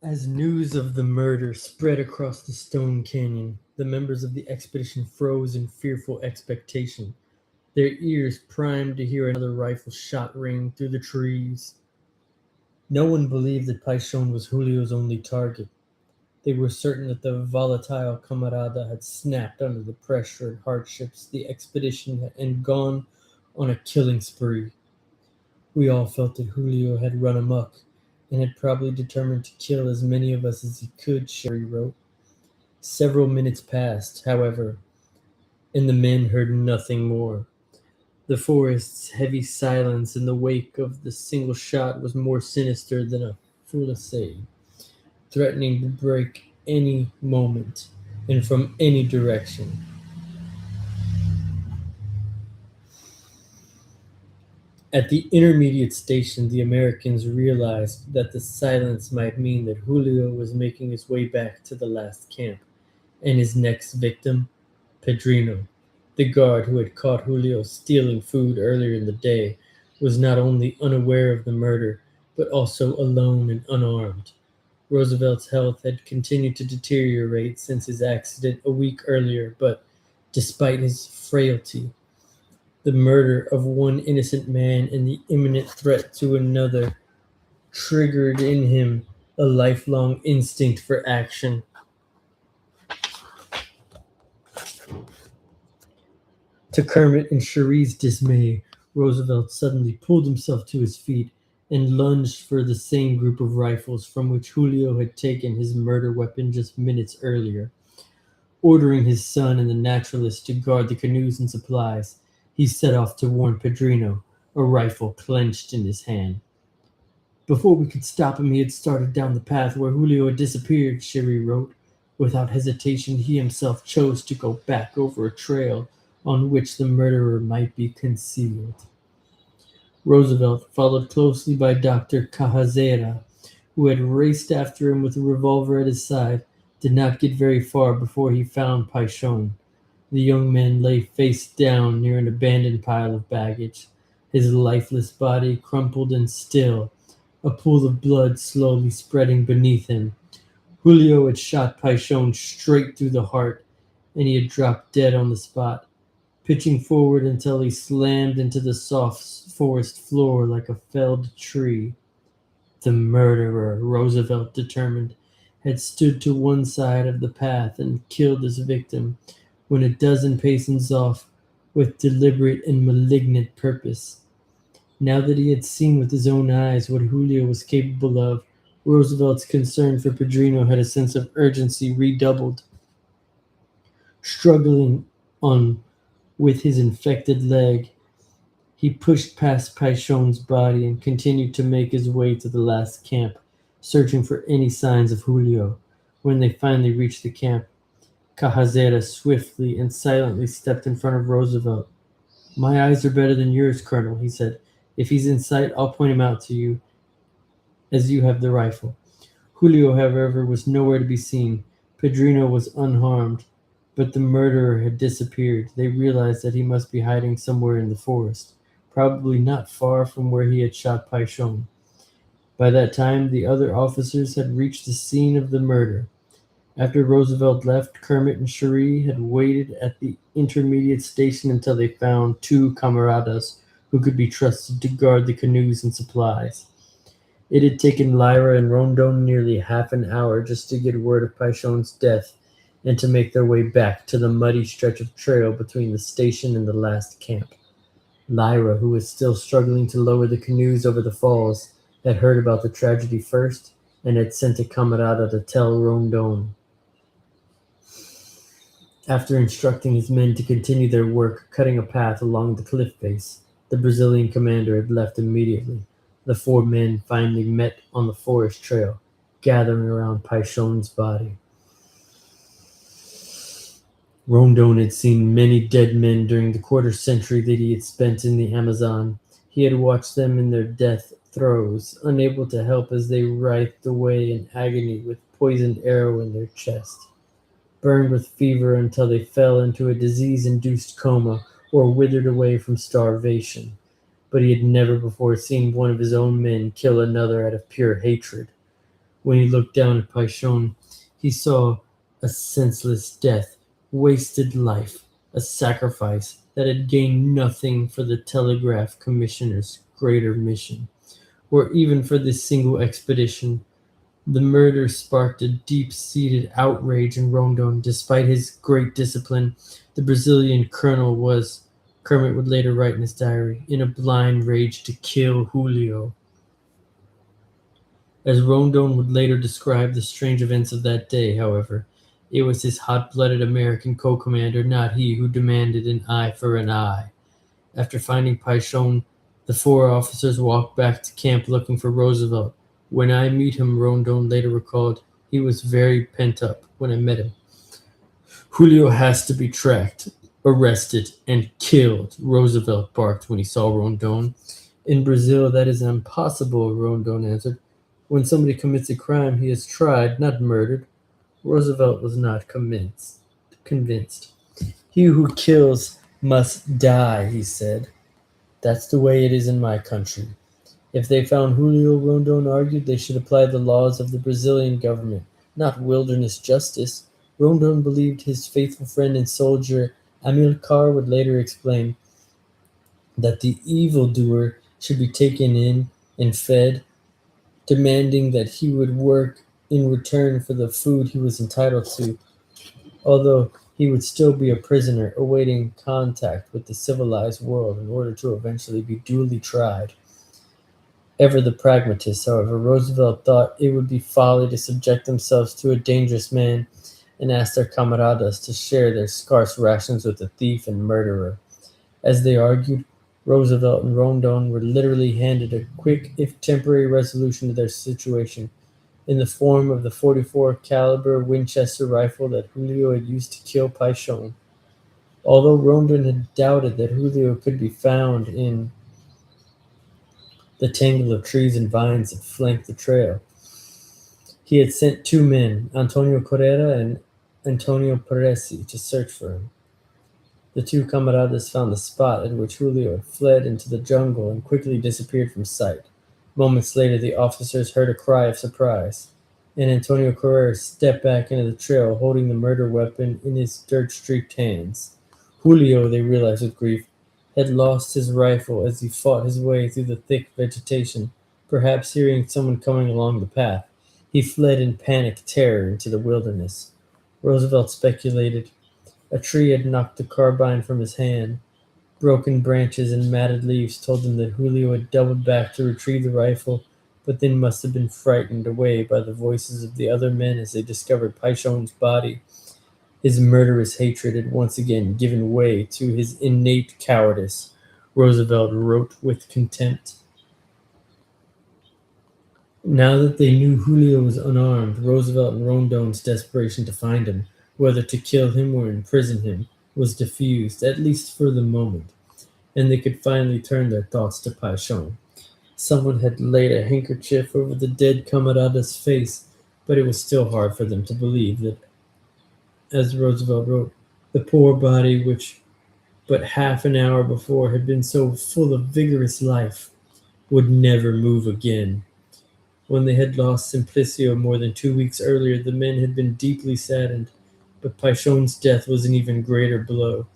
As news of the murder spread across the Stone Canyon, the members of the expedition froze in fearful expectation, their ears primed to hear another rifle shot ring through the trees. No one believed that Paishon was Julio's only target. They were certain that the volatile camarada had snapped under the pressure and hardships the expedition and gone on a killing spree. We all felt that Julio had run amok, and had probably determined to kill as many of us as he could, Sherry wrote. Several minutes passed, however, and the men heard nothing more. The forest's heavy silence in the wake of the single shot was more sinister than a fusillade, threatening to break any moment and from any direction. At the intermediate station, the Americans realized that the silence might mean that Julio was making his way back to the last camp, and his next victim, Pedrino, the guard who had caught Julio stealing food earlier in the day, was not only unaware of the murder, but also alone and unarmed. Roosevelt's health had continued to deteriorate since his accident a week earlier, but despite his frailty, the murder of one innocent man and the imminent threat to another triggered in him a lifelong instinct for action. To Kermit and Cherie's dismay, Roosevelt suddenly pulled himself to his feet and lunged for the same group of rifles from which Julio had taken his murder weapon just minutes earlier. Ordering his son and the naturalist to guard the canoes and supplies, he set off to warn Pedrino, a rifle clenched in his hand. Before we could stop him, he had started down the path where Julio had disappeared, Cherie wrote. Without hesitation, he himself chose to go back over a trail on which the murderer might be concealed. Roosevelt, followed closely by Dr. Cajazera, who had raced after him with a revolver at his side, did not get very far before he found Paishon. The young man lay face down near an abandoned pile of baggage, his lifeless body crumpled and still, a pool of blood slowly spreading beneath him. Julio had shot Paishon straight through the heart, and he had dropped dead on the spot, pitching forward until he slammed into the soft forest floor like a felled tree. The murderer, Roosevelt determined, had stood to one side of the path and killed his victim when a dozen paces off with deliberate and malignant purpose. Now that he had seen with his own eyes what Julio was capable of, Roosevelt's concern for Pedrino had a sense of urgency redoubled. Struggling on with his infected leg, he pushed past Paishon's body and continued to make his way to the last camp, searching for any signs of Julio. When they finally reached the camp, Cajazera swiftly and silently stepped in front of Roosevelt. "My eyes are better than yours, Colonel," he said. "If he's in sight, I'll point him out to you, as you have the rifle." Julio, however, was nowhere to be seen. Pedrino was unharmed, but the murderer had disappeared. They realized that he must be hiding somewhere in the forest, probably not far from where he had shot Paishon. By that time, the other officers had reached the scene of the murder. After Roosevelt left, Kermit and Cherie had waited at the intermediate station until they found two camaradas who could be trusted to guard the canoes and supplies. It had taken Lyra and Rondon nearly half an hour just to get word of Paishon's death and to make their way back to the muddy stretch of trail between the station and the last camp. Lyra, who was still struggling to lower the canoes over the falls, had heard about the tragedy first and had sent a camarada to tell Rondon. After instructing his men to continue their work cutting a path along the cliff face, the Brazilian commander had left immediately. The four men finally met on the forest trail, gathering around Paishon's body. Rondon had seen many dead men during the quarter-century that he had spent in the Amazon. He had watched them in their death throes, unable to help as they writhed away in agony with poisoned arrow in their chest, burned with fever until they fell into a disease-induced coma or withered away from starvation. But he had never before seen one of his own men kill another out of pure hatred. When he looked down at Paishon, he saw a senseless death, wasted life, a sacrifice that had gained nothing for the Telegraph Commissioner's greater mission, or even for this single expedition. The murder sparked a deep-seated outrage in Rondon. Despite his great discipline, the Brazilian colonel was, Kermit would later write in his diary, in a blind rage to kill Julio. As Rondon would later describe the strange events of that day, however, it was his hot-blooded American co-commander, not he, who demanded an eye for an eye. After finding Paishon, the four officers walked back to camp looking for Roosevelt. When I meet him, Rondon later recalled, he was very pent up when I met him. Julio has to be tracked, arrested, and killed, Roosevelt barked when he saw Rondon. In Brazil, that is impossible, Rondon answered. When somebody commits a crime, he is tried, not murdered. Roosevelt was not convinced. He who kills must die, he said. That's the way it is in my country. If they found Julio, Rondon argued, they should apply the laws of the Brazilian government, not wilderness justice. Rondon believed his faithful friend and soldier Amilcar would later explain that the evildoer should be taken in and fed, demanding that he would work in return for the food he was entitled to, although he would still be a prisoner awaiting contact with the civilized world in order to eventually be duly tried. Ever the pragmatist, however, Roosevelt thought it would be folly to subject themselves to a dangerous man and asked their camaradas to share their scarce rations with a thief and murderer. As they argued, Roosevelt and Rondon were literally handed a quick, if temporary, resolution to their situation in the form of the 44 caliber Winchester rifle that Julio had used to kill Paishon. Although Rondon had doubted that Julio could be found in the tangle of trees and vines that flanked the trail, he had sent two men, Antonio Correa and Antonio Peresi, to search for him. The two camaradas found the spot at which Julio had fled into the jungle and quickly disappeared from sight. Moments later, the officers heard a cry of surprise, and Antonio Correa stepped back into the trail holding the murder weapon in his dirt-streaked hands. Julio, they realized with grief, had lost his rifle as he fought his way through the thick vegetation, perhaps hearing someone coming along the path. He fled in panic terror into the wilderness. Roosevelt speculated. A tree had knocked the carbine from his hand. Broken branches and matted leaves told them that Julio had doubled back to retrieve the rifle, but then must have been frightened away by the voices of the other men as they discovered Paishon's body. His murderous hatred had once again given way to his innate cowardice, Roosevelt wrote with contempt. Now that they knew Julio was unarmed, Roosevelt and Rondon's desperation to find him, whether to kill him or imprison him, was diffused, at least for the moment, and they could finally turn their thoughts to Paishon. Someone had laid a handkerchief over the dead camarada's face, but it was still hard for them to believe that, as Roosevelt wrote, the poor body which but half an hour before had been so full of vigorous life would never move again. When they had lost Simplicio more than 2 weeks earlier, the men had been deeply saddened, but Paishon's death was an even greater blow.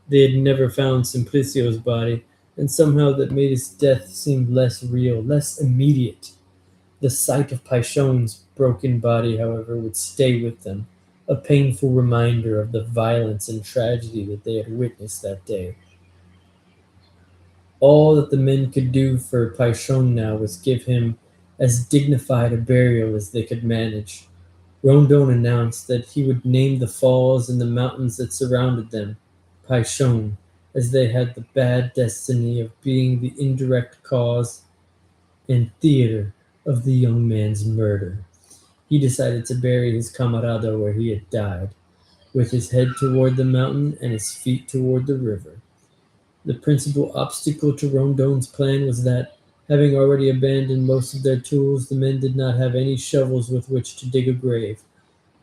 They had never found Simplicio's body, and somehow that made his death seem less real, less immediate. The sight of Paishon's broken body, however, would stay with them, a painful reminder of the violence and tragedy that they had witnessed that day. All that the men could do for Paishon now was give him as dignified a burial as they could manage. Rondon announced that he would name the falls and the mountains that surrounded them Paishon, as they had the bad destiny of being the indirect cause and theater of the young man's murder. He decided to bury his camarada where he had died, with his head toward the mountain and his feet toward the river. The principal obstacle to Rondon's plan was that, having already abandoned most of their tools, the men did not have any shovels with which to dig a grave.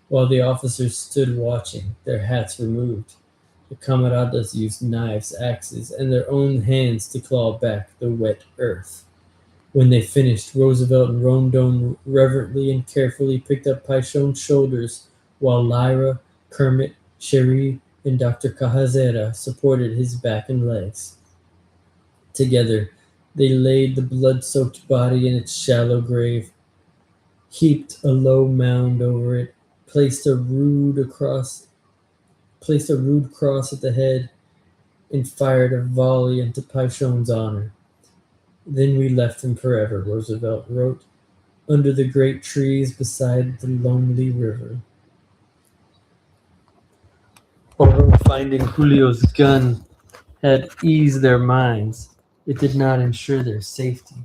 While the officers stood watching, their hats removed, the camaradas used knives, axes, and their own hands to claw back the wet earth. When they finished, Roosevelt and Rondon reverently and carefully picked up Paishon's shoulders, while Lyra, Kermit, Cherie, and Dr. Cajazera supported his back and legs. Together, they laid the blood-soaked body in its shallow grave, heaped a low mound over it, placed a rude cross at the head, and fired a volley into Paishon's honor. Then we left him forever, Roosevelt wrote, under the great trees beside the lonely river. Although finding Julio's gun had eased their minds, it did not ensure their safety.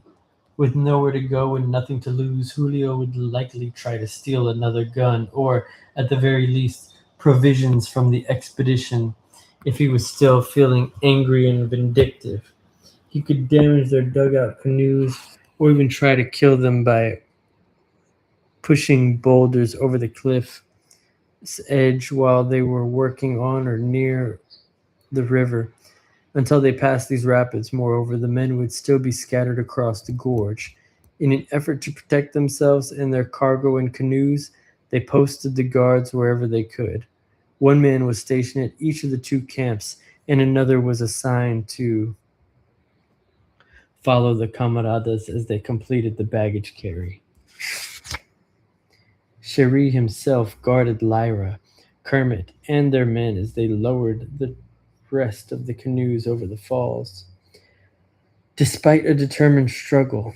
With nowhere to go and nothing to lose, Julio would likely try to steal another gun, or, at the very least, provisions from the expedition if he was still feeling angry and vindictive. He could damage their dugout canoes, or even try to kill them by pushing boulders over the cliff's edge while they were working on or near the river. Until they passed these rapids, moreover, the men would still be scattered across the gorge. In an effort to protect themselves and their cargo and canoes, they posted the guards wherever they could. One man was stationed at each of the two camps, and another was assigned to follow the camaradas as they completed the baggage carry. Cherie himself guarded Lyra, Kermit, and their men as they lowered the rest of the canoes over the falls. Despite a determined struggle,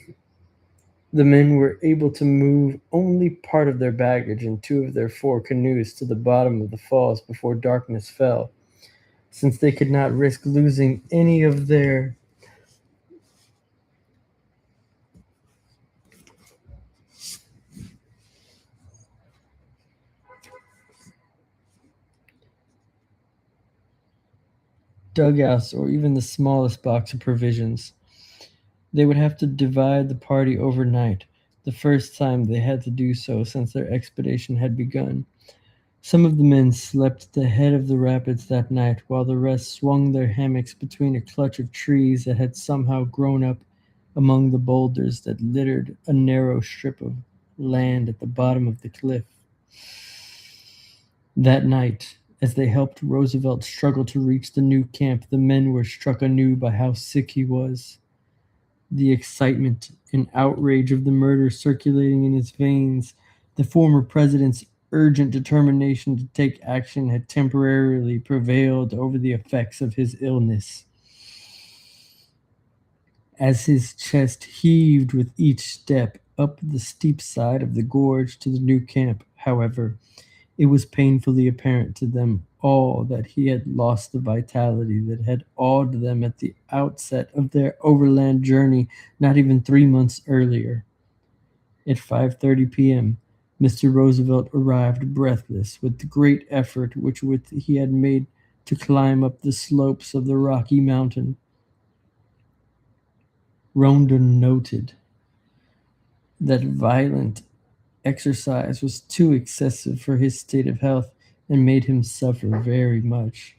the men were able to move only part of their baggage and two of their four canoes to the bottom of the falls before darkness fell. Since they could not risk losing any of their dugouts or even the smallest box of provisions, they would have to divide the party overnight, the first time they had to do so since their expedition had begun. Some of the men slept at the head of the rapids that night, while the rest swung their hammocks between a clutch of trees that had somehow grown up among the boulders that littered a narrow strip of land at the bottom of the cliff. That night, as they helped Roosevelt struggle to reach the new camp, the men were struck anew by how sick he was. The excitement and outrage of the murder circulating in his veins, the former president's urgent determination to take action had temporarily prevailed over the effects of his illness. As his chest heaved with each step up the steep side of the gorge to the new camp, however, it was painfully apparent to them all that he had lost the vitality that had awed them at the outset of their overland journey not even 3 months earlier. At 5:30 p.m., Mr. Roosevelt arrived breathless with the great effort which he had made to climb up the slopes of the Rocky Mountain. Rondon noted that violent exercise was too excessive for his state of health and made him suffer very much.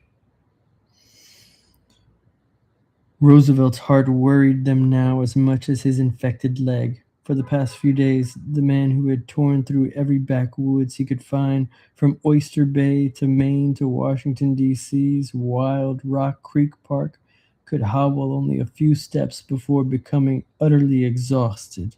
Roosevelt's heart worried them now as much as his infected leg. For the past few days, the man who had torn through every backwoods he could find, from Oyster Bay to Maine to Washington, D.C.'s wild Rock Creek Park, could hobble only a few steps before becoming utterly exhausted.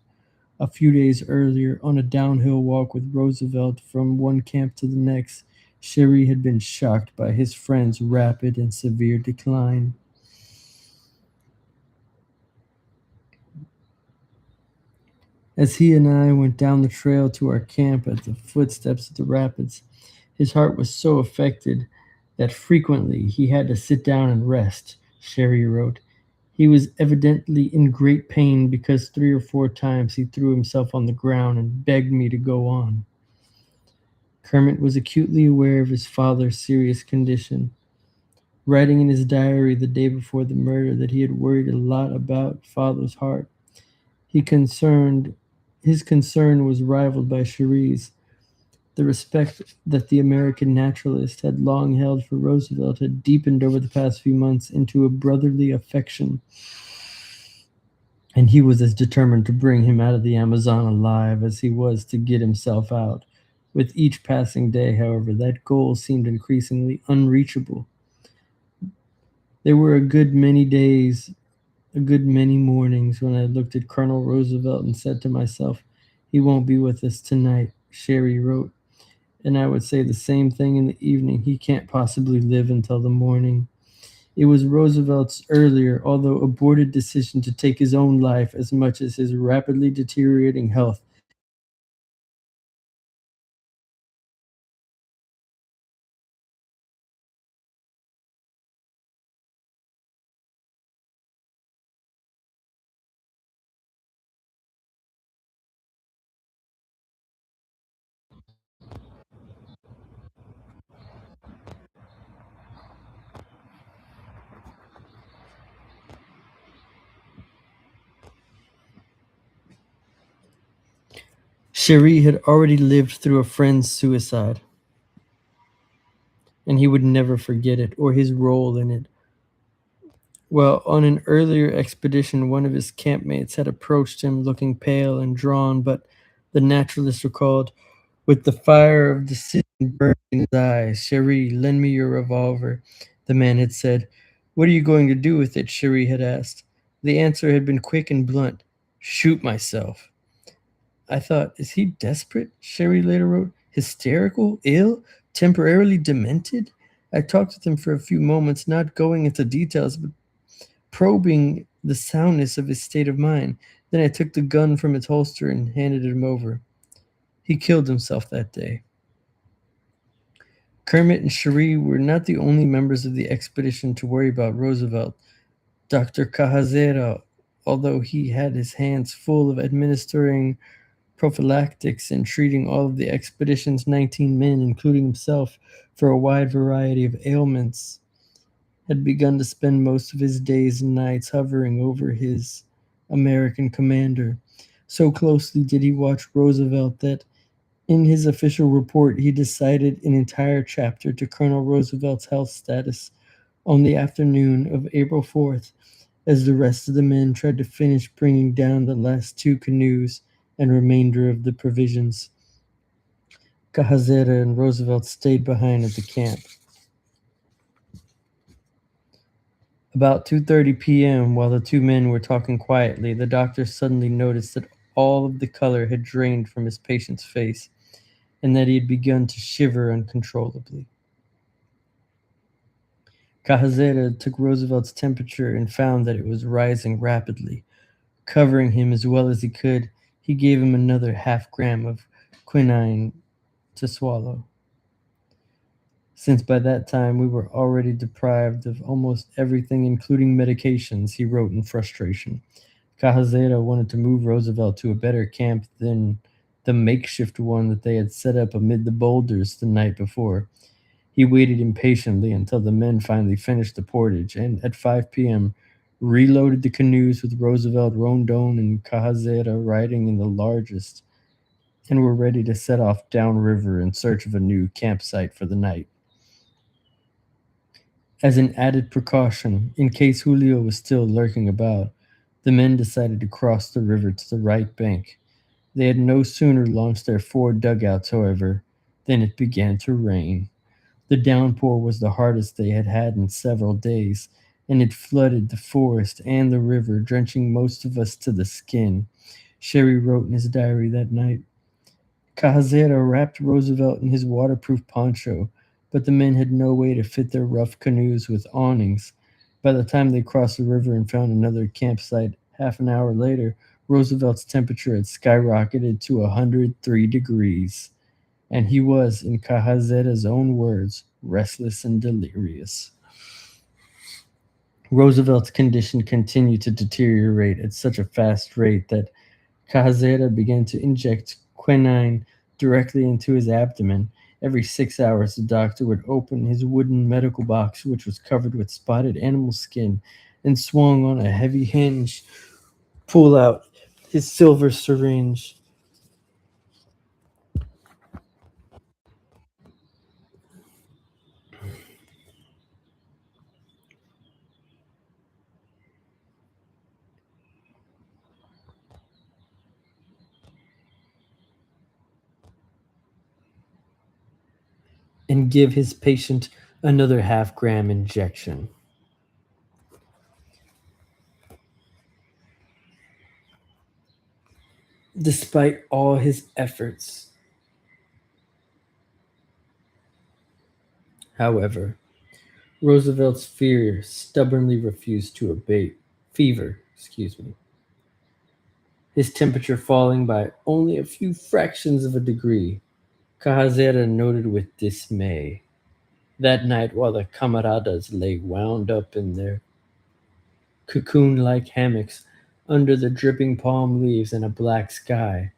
A few days earlier, on a downhill walk with Roosevelt from one camp to the next, Cherie had been shocked by his friend's rapid and severe decline. As he and I went down the trail to our camp at the footsteps of the rapids, his heart was so affected that frequently he had to sit down and rest, Cherie wrote. He was evidently in great pain because 3 or 4 times he threw himself on the ground and begged me to go on. Kermit was acutely aware of his father's serious condition, writing in his diary the day before the murder that he had worried a lot about father's heart. His concern was rivaled by Cherie's. The respect that the American naturalist had long held for Roosevelt had deepened over the past few months into a brotherly affection. and he was as determined to bring him out of the Amazon alive as he was to get himself out. With each passing day, however, that goal seemed increasingly unreachable. There were a good many mornings when I looked at Colonel Roosevelt and said to myself, "He won't be with us tonight," Sherry wrote. And I would say the same thing in the evening. "He can't possibly live until the morning." It was Roosevelt's earlier, although aborted, decision to take his own life as much as his rapidly deteriorating health. Cherie had already lived through a friend's suicide, and he would never forget it or his role in it. Well, on an earlier expedition, one of his campmates had approached him looking pale and drawn, but the naturalist recalled, with the fire of decision burning in his eyes, "Cherie, lend me your revolver." The man had said. "What are you going to do with it?" Cherie had asked. The answer had been quick and blunt. "Shoot myself." I thought, is he desperate? Cherie later wrote. Hysterical? Ill? Temporarily demented? I talked with him for a few moments, not going into details, but probing the soundness of his state of mind. Then I took the gun from its holster and handed it him over. He killed himself that day. Kermit and Cherie were not the only members of the expedition to worry about Roosevelt. Dr. Cajazera, although he had his hands full of administering prophylactics and treating all of the expedition's 19 men, including himself, for a wide variety of ailments, had begun to spend most of his days and nights hovering over his American commander. So closely did he watch Roosevelt that in his official report he decided an entire chapter to Colonel Roosevelt's health status on the afternoon of April 4th, as the rest of the men tried to finish bringing down the last two canoes and remainder of the provisions. Cajazera and Roosevelt stayed behind at the camp. About 2:30 p.m., while the two men were talking quietly, the doctor suddenly noticed that all of the color had drained from his patient's face and that he had begun to shiver uncontrollably. Cajazera took Roosevelt's temperature and found that it was rising rapidly. Covering him as well as he could, he gave him another half-gram of quinine to swallow. Since by that time we were already deprived of almost everything, including medications, he wrote in frustration. Cajazera wanted to move Roosevelt to a better camp than the makeshift one that they had set up amid the boulders the night before. He waited impatiently until the men finally finished the portage, and at 5 p.m., reloaded the canoes with Roosevelt, Rondon, and Cajazera riding in the largest, and were ready to set off downriver in search of a new campsite for the night. As an added precaution, in case Julio was still lurking about, the men decided to cross the river to the right bank. They had no sooner launched their four dugouts, however, than it began to rain. The downpour was the hardest they had had in several days, and it flooded the forest and the river, drenching most of us to the skin. Sherry wrote in his diary that night. Cajazera wrapped Roosevelt in his waterproof poncho, but the men had no way to fit their rough canoes with awnings. By the time they crossed the river and found another campsite half an hour later, Roosevelt's temperature had skyrocketed to 103 degrees, and he was, in Cajazera's own words, restless and delirious. Roosevelt's condition continued to deteriorate at such a fast rate that Cajazera began to inject quinine directly into his abdomen. Every 6 hours, the doctor would open his wooden medical box, which was covered with spotted animal skin and swung on a heavy hinge, pull out his silver syringe. and give his patient another half-gram injection. Despite all his efforts, however, Roosevelt's stubbornly refused to abate. Fever, excuse me. His temperature falling by only a few fractions of a degree. Cajazera noted with dismay. That night, while the camaradas lay wound up in their cocoon like hammocks under the dripping palm leaves and a black sky,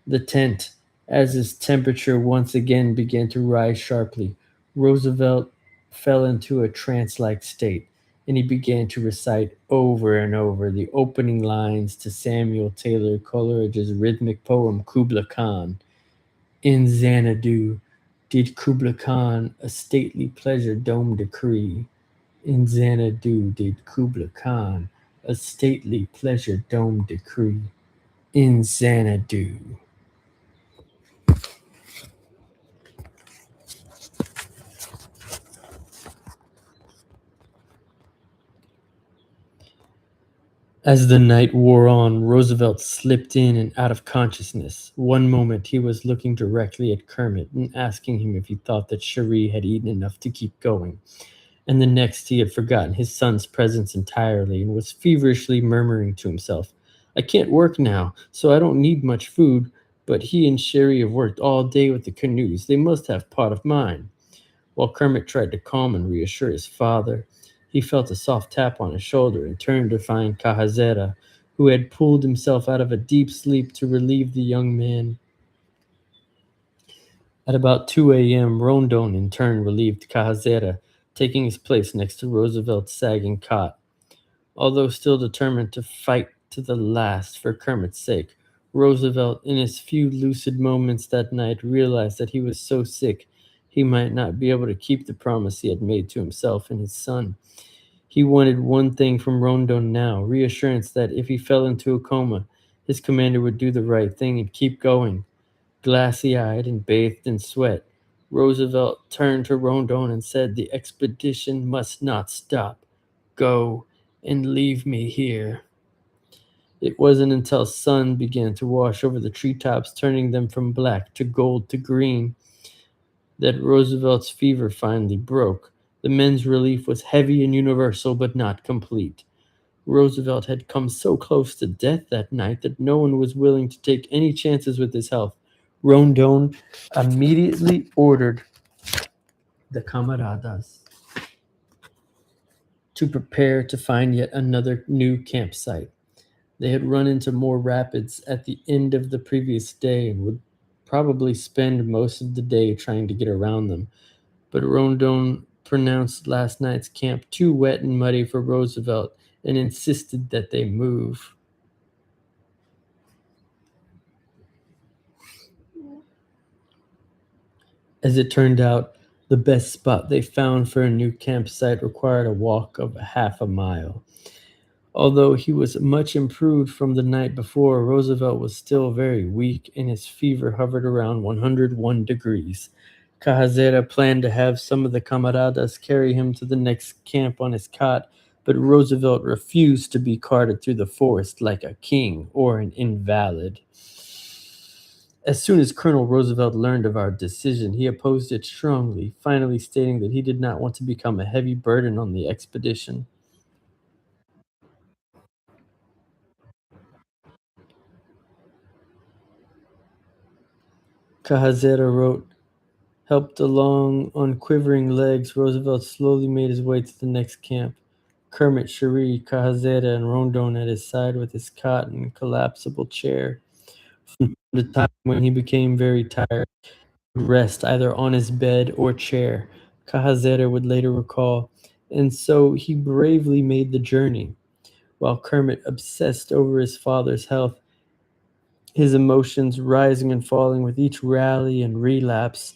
the tent, as its temperature once again began to rise sharply, Roosevelt fell into a trance like state, and he began to recite over and over the opening lines to Samuel Taylor Coleridge's rhythmic poem Kubla Khan. In Xanadu did Kubla Khan a stately pleasure dome decree. In Xanadu did Kubla Khan a stately pleasure dome decree. In Xanadu. As the night wore on, Roosevelt slipped in and out of consciousness. One moment he was looking directly at Kermit and asking him if he thought that Cherie had eaten enough to keep going, and the next he had forgotten his son's presence entirely and was feverishly murmuring to himself, I can't work now, so I don't need much food, but he and Cherie have worked all day with the canoes. They must have part of mine. While Kermit tried to calm and reassure his father, he felt a soft tap on his shoulder and turned to find Cajazera, who had pulled himself out of a deep sleep to relieve the young man. At about 2 a.m., Rondon in turn relieved Cajazera, taking his place next to Roosevelt's sagging cot. Although still determined to fight to the last for Kermit's sake, Roosevelt, in his few lucid moments that night, realized that he was so sick he might not be able to keep the promise he had made to himself and his son. He wanted one thing from Rondon now, reassurance that if he fell into a coma, his commander would do the right thing and keep going. Glassy-eyed and bathed in sweat, Roosevelt turned to Rondon and said, the expedition must not stop. Go and leave me here. It wasn't until sun began to wash over the treetops, turning them from black to gold to green, that Roosevelt's fever finally broke. The men's relief was heavy and universal, but not complete. Roosevelt had come so close to death that night that no one was willing to take any chances with his health. Rondon immediately ordered the camaradas to prepare to find yet another new campsite. They had run into more rapids at the end of the previous day and would probably spend most of the day trying to get around them. But Rondon pronounced last night's camp too wet and muddy for Roosevelt and insisted that they move. As it turned out, the best spot they found for a new campsite required a walk of half a mile. Although he was much improved from the night before, Roosevelt was still very weak and his fever hovered around 101 degrees. Cajazera planned to have some of the camaradas carry him to the next camp on his cot, but Roosevelt refused to be carted through the forest like a king or an invalid. As soon as Colonel Roosevelt learned of our decision, he opposed it strongly, finally stating that he did not want to become a heavy burden on the expedition. Cajazera wrote, helped along on quivering legs, Roosevelt slowly made his way to the next camp. Kermit, Cherie, Cajazera, and Rondon at his side with his cot and collapsible chair. From the time when he became very tired, he would rest either on his bed or chair, Cajazera would later recall, and so he bravely made the journey. While Kermit obsessed over his father's health, his emotions rising and falling with each rally and relapse,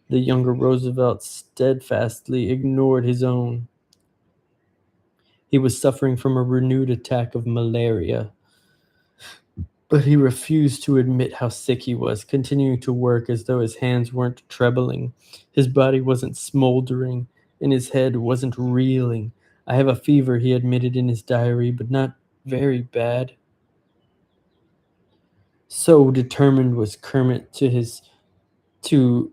the younger Roosevelt steadfastly ignored his own. He was suffering from a renewed attack of malaria, But he refused to admit how sick he was, continuing to work as though his hands weren't trembling, his body wasn't smoldering, and his head wasn't reeling. I have a fever, he admitted in his diary, but not very bad. So determined was Kermit to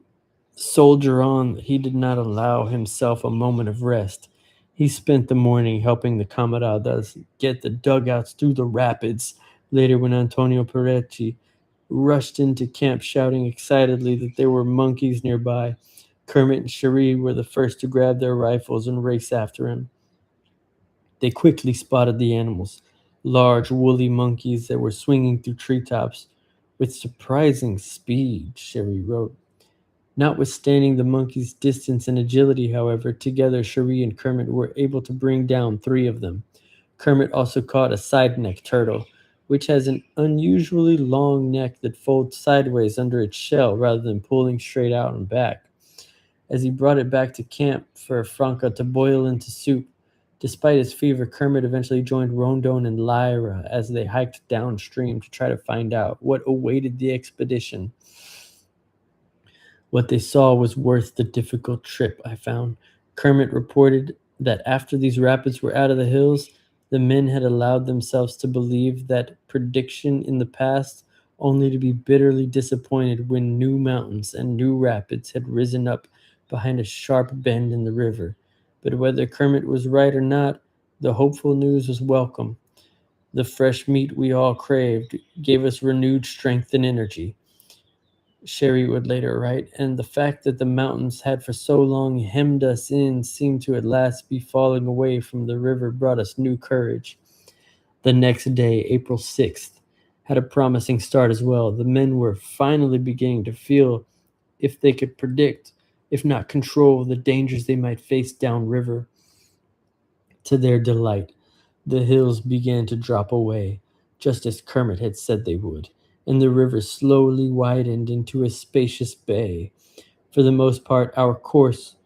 soldier on that he did not allow himself a moment of rest. He spent the morning helping the camaradas get the dugouts through the rapids. Later, when Antonio Perecci rushed into camp shouting excitedly that there were monkeys nearby, Kermit and Cherie were the first to grab their rifles and race after him. They quickly spotted the animals, large woolly monkeys that were swinging through treetops with surprising speed, Cherie wrote. Notwithstanding the monkeys' distance and agility, however, together Cherie and Kermit were able to bring down 3 of them. Kermit also caught a side-neck turtle, which has an unusually long neck that folds sideways under its shell rather than pulling straight out and back. As he brought it back to camp for Franca to boil into soup, despite his fever, Kermit eventually joined Rondon and Lyra as they hiked downstream to try to find out what awaited the expedition. What they saw was worth the difficult trip, I found. Kermit reported that after these rapids were out of the hills, the men had allowed themselves to believe that prediction in the past, only to be bitterly disappointed when new mountains and new rapids had risen up behind a sharp bend in the river. But whether Kermit was right or not, the hopeful news was welcome. The fresh meat we all craved gave us renewed strength and energy. Cherie would later write, and the fact that the mountains had for so long hemmed us in seemed to at last be falling away from the river brought us new courage. The next day, April 6th, had a promising start as well. The men were finally beginning to feel if they could predict, if not control, the dangers they might face downriver. To their delight, the hills began to drop away, just as Kermit had said they would, and the river slowly widened into a spacious bay. For the most part, our course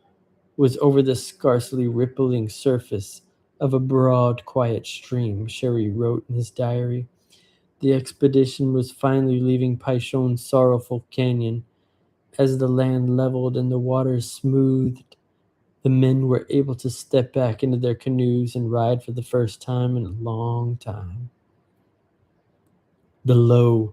was over the scarcely rippling surface of a broad, quiet stream, Cherie wrote in his diary. The expedition was finally leaving Paishon's sorrowful canyon. As the land leveled and the waters smoothed, the men were able to step back into their canoes and ride for the first time in a long time. The low,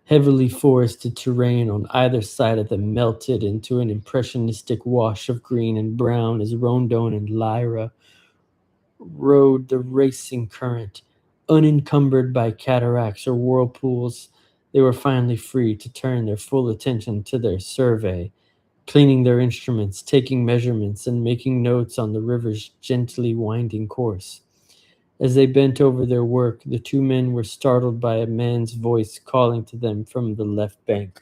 heavily forested terrain on either side of them melted into an impressionistic wash of green and brown as Rondon and Lyra rode the racing current. Unencumbered by cataracts or whirlpools, they were finally free to turn their full attention to their survey, cleaning their instruments, taking measurements, and making notes on the river's gently winding course. As they bent over their work, the 2 men were startled by a man's voice calling to them from the left bank.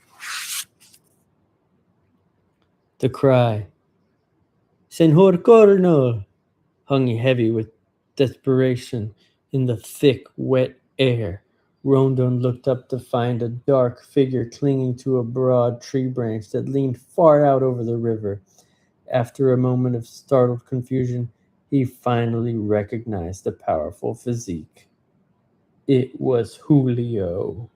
The cry, "Senhor Coronel," hung heavy with desperation in the thick, wet air. Rondon looked up to find a dark figure clinging to a broad tree branch that leaned far out over the river. After a moment of startled confusion, he finally recognized the powerful physique. It was Julio.